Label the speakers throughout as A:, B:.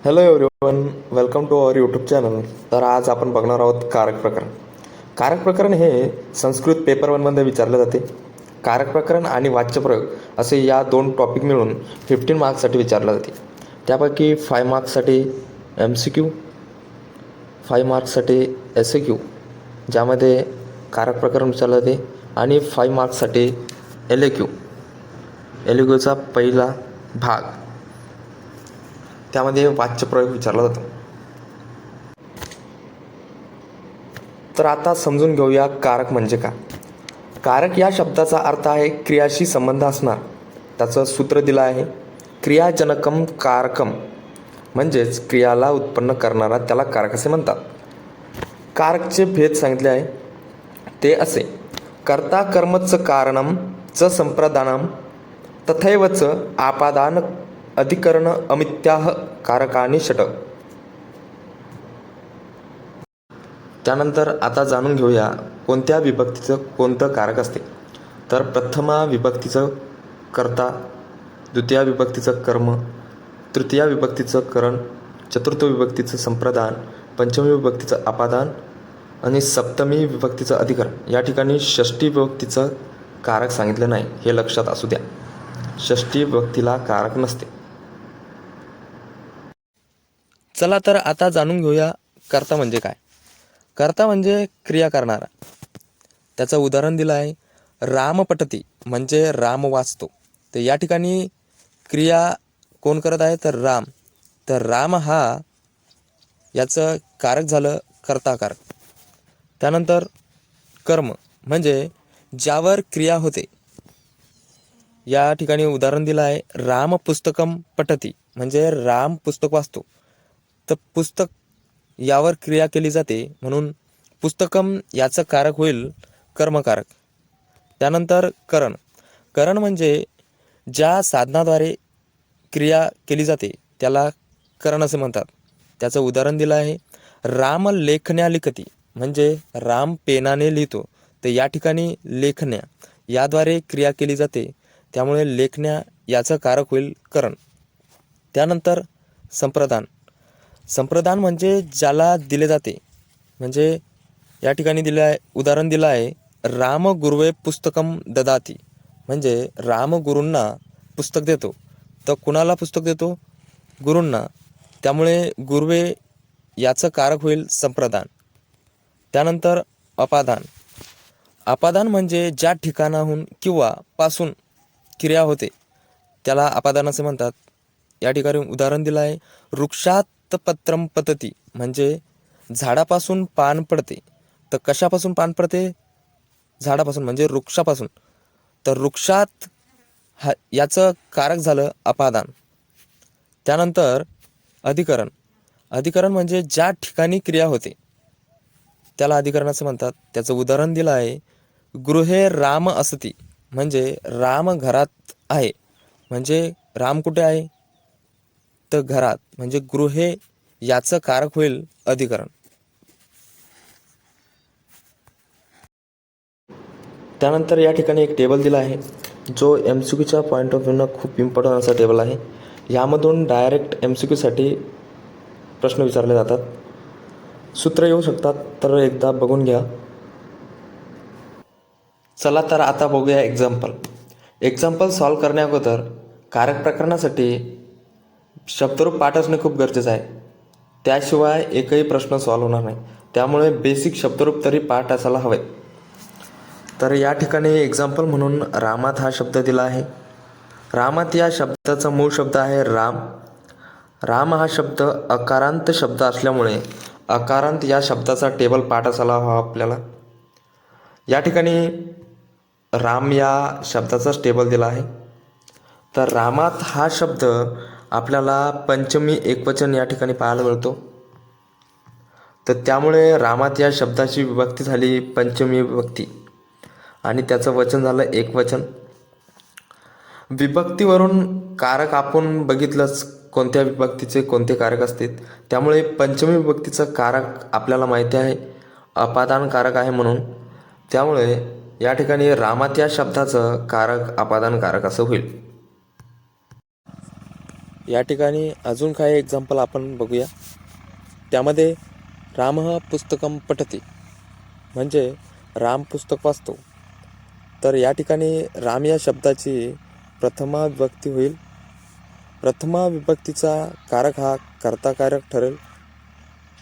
A: Hello everyone, welcome to our YouTube channel. तर आज आपण बघणार आहोत कारक प्रकरण. कारक प्रकरण हे संस्कृत पेपर वनमध्ये विचारले जाते. कारक प्रकरण आणि वाच्यप्रयोग असे या दोन टॉपिक मिळून 15 मार्क्ससाठी विचारले जाते. त्यापैकी 5 मार्क्ससाठी MCQ, 5 मार्क्ससाठी SAQ, ज्यामध्ये कारक प्रकरण विचारले जाते, आणि 5 मार्क्ससाठी LAQ, LAQचा पहिला भाग, त्यामध्ये वाच्यप्रयोग विचारला जातो. तर आता समजून घेऊया कारक म्हणजे काय. कारक या शब्दाचा अर्थ आहे क्रियाशी संबंध असणार. त्याचं सूत्र दिलं आहे क्रियाजनकम कारकम, म्हणजेच क्रियाला उत्पन्न करणारा त्याला कारक असे म्हणतात. कारकचे भेद सांगितले आहे ते असे: कर्ता कर्मच कारणम च संप्रदानम तथैवच आपादान अधिकरण अमित्याह कारकानि षट. त्यानंतर आता जाणून घेऊया कोणत्या विभक्तीचं कोणतं कारक असते. तर प्रथमा विभक्तीचं कर्ता, द्वितीय विभक्तीचं कर्म, तृतीय विभक्तीचं करण, चतुर्थ विभक्तीचं संप्रदान, पंचमी विभक्तीचं अपादान आणि सप्तमी विभक्तीचं अधिकरण. या ठिकाणी षष्ठी विभक्तीचं कारक सांगितलं नाही, हे लक्षात असू द्या. षष्ठी विभक्तीला कारक नसते. चला तर आता जाणून घेऊया कर्ता म्हणजे काय. कर्ता म्हणजे क्रिया करणारा. त्याचं उदाहरण दिलं आहे राम पठती, म्हणजे राम वाचतो. तर या ठिकाणी क्रिया कोण करत आहे तर राम. तर राम हा याचं कारक झालं कर्ता कारक. त्यानंतर कर्म म्हणजे ज्यावर क्रिया होते. या ठिकाणी उदाहरण दिलं आहे राम पुस्तकम पठती, म्हणजे राम पुस्तक वाचतो. तर पुस्तक यावर क्रिया केली जाते, म्हणून पुस्तकम याचं कारक होईल कर्मकारक. त्यानंतर करण. करण म्हणजे ज्या साधनाद्वारे क्रिया केली जाते त्याला करण असे म्हणतात. त्याचं उदाहरण दिलं आहे राम लेखण्या लिखती, म्हणजे राम पेनाने लिहितो. तर या ठिकाणी लेखण्या याद्वारे क्रिया केली जाते, त्यामुळे लेखण्या याचं कारक होईल करण. त्यानंतर संप्रदान. संप्रदान म्हणजे ज्याला दिले जाते, म्हणजे या ठिकाणी दिलं आहे उदाहरण दिलं आहे राम गुरुवे पुस्तकम ददाती, म्हणजे राम गुरूंना पुस्तक देतो. तर कुणाला पुस्तक देतो? गुरूंना. त्यामुळे गुरुवे याचं कारक होईल संप्रदान. त्यानंतर अपादान. अपादान म्हणजे ज्या ठिकाणाहून किंवा पासून क्रिया होते त्याला अपादान असे म्हणतात. या ठिकाणी उदाहरण दिलं आहे वृक्षात पत्रम पतती, म्हणजे झाडापासून पान पडते. तर कशापासून पान पडते? झाडापासून, म्हणजे वृक्षापासून. तर वृक्षात याचं कारक झालं अपादान. त्यानंतर अधिकरण. अधिकरण म्हणजे ज्या ठिकाणी क्रिया होते त्याला अधिकरण असं म्हणतात. त्याचं उदाहरण दिलं आहे गृहे राम असती, म्हणजे राम घरात आहे. म्हणजे राम कुठे आहे तर घरात, म्हणजे गृहे याचं कारक होईल अधिकरण. त्यानंतर या ठिकाणी एक टेबल दिला आहे जो MCQच्या पॉईंट ऑफ व्ह्यूनं खूप इम्पॉर्टंट असा टेबल आहे. यामधून डायरेक्ट MCQसाठी प्रश्न विचारले जातात. सूत्र येऊ शकतात, तर एकदा बघून घ्या. चला तर आता बघूया एक्झाम्पल सॉल्व करण्याअगोदर कारक प्रकरणासाठी शब्दरूप पाठ असणे खूप गरजेचं आहे. त्याशिवाय एकही प्रश्न सॉल्व होणार नाही. त्यामुळे बेसिक शब्दरूप तरी पाठ असायला हवे. तर या ठिकाणी एक्झाम्पल म्हणून रामात हा शब्द दिला आहे. रामात या शब्दाचा मूळ शब्द आहे राम. राम हा शब्द अकारांत शब्द असल्यामुळे अकारांत या शब्दाचा टेबल पाठ असायला हवा आपल्याला. या ठिकाणी राम या शब्दाचाच टेबल दिला आहे. तर रामात हा शब्द आपल्याला पंचमी एकवचन या ठिकाणी पाहायला मिळतो. तर त्यामुळे रामात या शब्दाची विभक्ती झाली पंचमी विभक्ती, आणि त्याचं वचन झालं एकवचन. विभक्तीवरून कारक आपण बघितलंच कोणत्या विभक्तीचे कोणते कारक असतात. त्यामुळे पंचमी विभक्तीचं कारक आपल्याला माहिती आहे अपादान कारक आहे म्हणून. त्यामुळे या ठिकाणी रामात या शब्दाचं कारक अपादान कारक असं होईल. या ठिकाणी अजून काही एक्झाम्पल आपण बघूया. त्यामध्ये रामः पुस्तकं पठति म्हणजे राम पुस्तक वाचतो. तर या ठिकाणी राम या शब्दाची प्रथमा विभक्ती होईल. प्रथमा विभक्तीचा कारक हा कर्ताकारक ठरेल.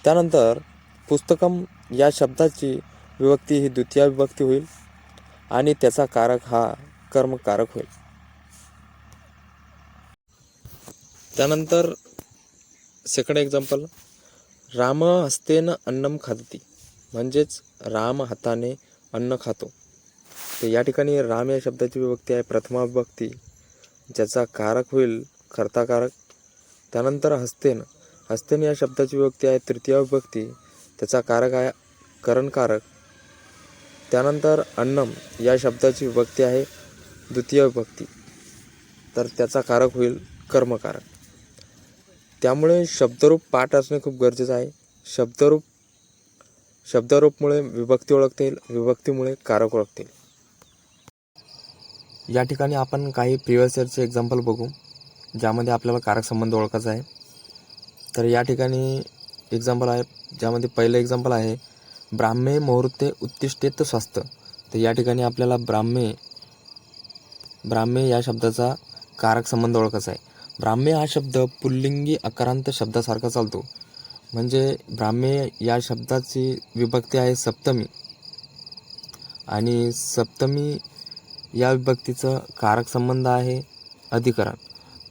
A: त्यानंतर पुस्तकम या शब्दाची विभक्ती ही द्वितीय विभक्ती होईल आणि त्याचा कारक हा कर्मकारक होईल. त्यानंतर सेकंड एक्झाम्पल, राम हस्तेन अन्नम खादती म्हणजेच राम हाताने अन्न खातो. तर या ठिकाणी राम या शब्दाची विभक्ती आहे प्रथमा विभक्ती, ज्याचा कारक होईल कर्ताकारक. त्यानंतर हस्तेन या शब्दाची विभक्ती आहे तृतीय विभक्ती, त्याचा कारक आहे करणकारक. त्यानंतर अन्नम या शब्दाची विभक्ती आहे द्वितीय विभक्ती, तर त्याचा कारक होईल कर्मकारक. त्यामुळे शब्दरूप पाठ असणे खूप गरजेचं आहे. शब्दरूपमुळे विभक्ती ओळखता येईल, विभक्तीमुळे कारक ओळखता येईल. या ठिकाणी आपण काही प्रिव्हियस इयरचे एक्झाम्पल बघू, ज्यामध्ये आपल्याला कारक संबंध ओळखायचा आहे. तर या ठिकाणी एक्झाम्पल आहे, ज्यामध्ये पहिलं एक्झाम्पल आहे ब्राह्मे मुहूर्ते उत्तिष्ठेत स्वस्त. तर या ठिकाणी आपल्याला ब्राह्मे या शब्दाचा कारक संबंध ओळखायचा आहे. ब्राह्मे हा शब्द पुल्लिंगी अकारांत शब्दासारखा चालतो. म्हणजे ब्राह्मे या शब्दाची विभक्ती आहे सप्तमी आणि सप्तमी या विभक्तीचं कारक संबंध आहे अधिकरण.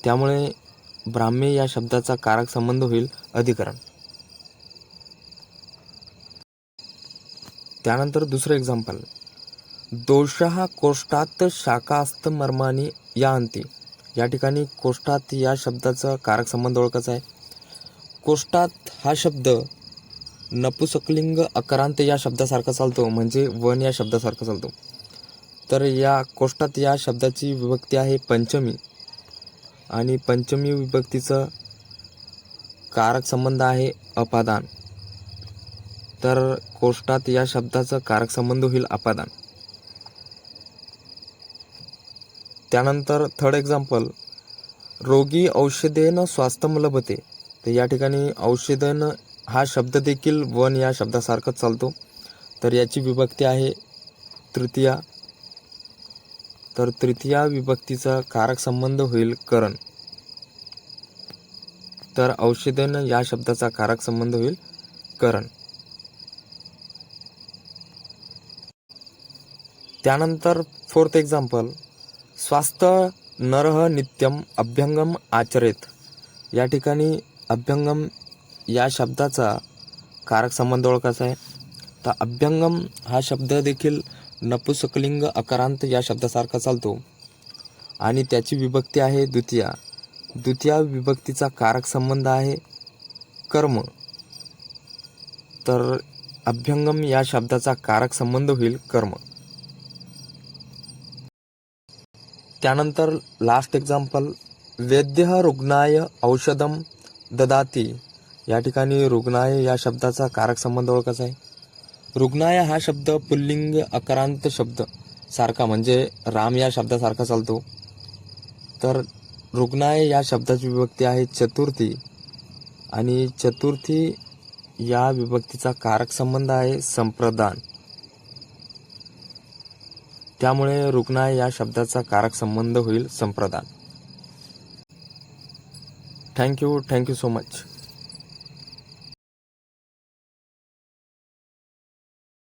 A: त्यामुळे ब्राह्मे या शब्दाचा कारक संबंध होईल अधिकरण. त्यानंतर दुसरं एक्झाम्पल, दोषः कोष्ठात शाकास्त मर्मानी या अंती. या ठिकाणी कोष्ठात या शब्दाचा कारक संबंध ओळखायचा आहे. कोष्ठात हा शब्द नपुसकलिंग अकारांत या शब्दासारखा चालतो, म्हणजे वन या शब्दासारखा चालतो. तर या कोष्ठात या शब्दाची विभक्ती आहे पंचमी आणि पंचमी विभक्तीचं कारक संबंध आहे अपादान. तर कोष्ठात या शब्दाचा कारक संबंध होईल अपादान. त्यानंतर थर्ड एक्झाम्पल, रोगी औषधेन स्वास्थ्यम लभते. तर या ठिकाणी औषधेन हा शब्द देखील वन या शब्दासारखाच चालतो. तर याची विभक्ती आहे तृतीया. तर तृतीया विभक्तीचा कारक संबंध होईल करण. तर औषधेन या शब्दाचा कारक संबंध होईल करण. त्यानंतर फोर्थ एक्झाम्पल, स्वास्थ्य नरः नित्यम अभ्यंगम आचरेत. या ठिकाणी अभ्यंगम या शब्दाचा कारक संबंध ओळखायचा आहे. तर अभ्यंगम हा शब्द देखील नपुसकलिंग अकारांत या शब्दासारखा चालतो आणि त्याची विभक्ती आहे द्वितीया. द्वितीया विभक्तीचा कारक संबंध आहे कर्म. तर अभ्यंगम या शब्दाचा कारक संबंध होईल कर्म. त्यानंतर लास्ट एक्झाम्पल, वैद्यः रुग्णाय औषधम ददाती. या ठिकाणी रुग्णाय या शब्दाचा कारक संबंध ओळखायचा आहे. रुग्णाय हा शब्द पुल्लिंग अकारांत शब्द सारखा, म्हणजे राम या शब्दासारखा चालतो. तर रुग्णाय या शब्दाची विभक्ती आहे चतुर्थी आणि चतुर्थी या विभक्तीचा कारक संबंध आहे संप्रदान. त्यामुळे रुग्णाय या शब्दाचा कारक संबंध होईल संप्रदान. Thank you so much.